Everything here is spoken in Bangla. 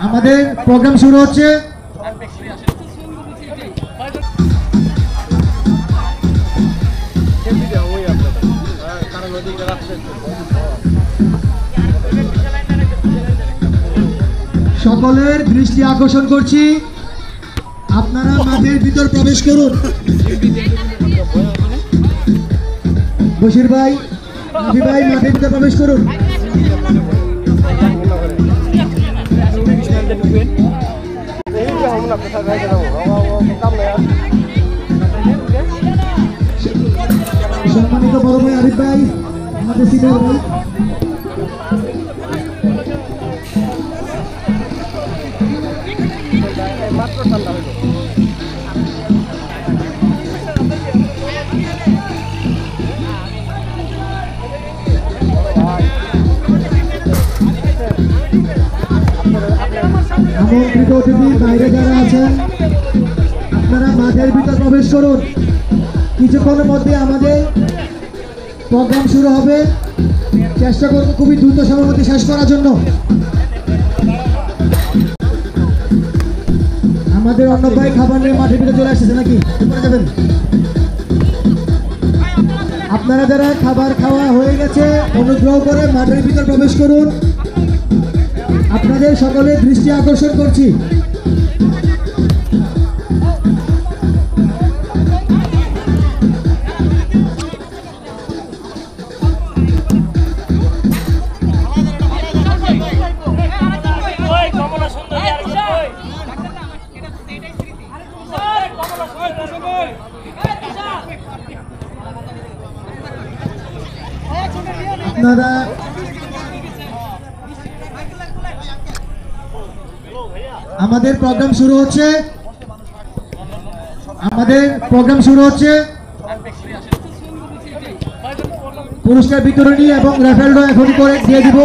আমাদের প্রোগ্রাম শুরু হচ্ছে। সকলের দৃষ্টি আকর্ষণ করছি, আপনারা মাঠের ভিতর প্রবেশ করুন। বশির ভাই, রাফি ভাই, মাঠের ভিতর প্রবেশ করুন। সম্মানিত বড় ভাই আরিফ ভাই, আমাদের সিনিয়র ভাই, আমন্ত্রিত অতিথি বাইরে যারা আছেন আপনারা মাঠের ভিতর প্রবেশ করুন। কিছুক্ষণের মধ্যে আমাদের প্রোগ্রাম শুরু হবে। চেষ্টা করবো খুবই দ্রুত সময়ের মধ্যে শেষ করার জন্য। আমাদের অন্য ভাই খাবার নিয়ে মাঠের ভিতরে চলে আসছে নাকি যাবেন? আপনারা যারা খাবার খাওয়া হয়ে গেছে অনুগ্রহ করে মাঠের ভিতর প্রবেশ করুন। আপনাদের সকলের দৃষ্টি আকর্ষণ করছি। আপনারা আমাদের প্রোগ্রাম শুরু হচ্ছে। পুরস্কার বিতরণী এবং রেফারেল এখনই করে দিয়ে দিব।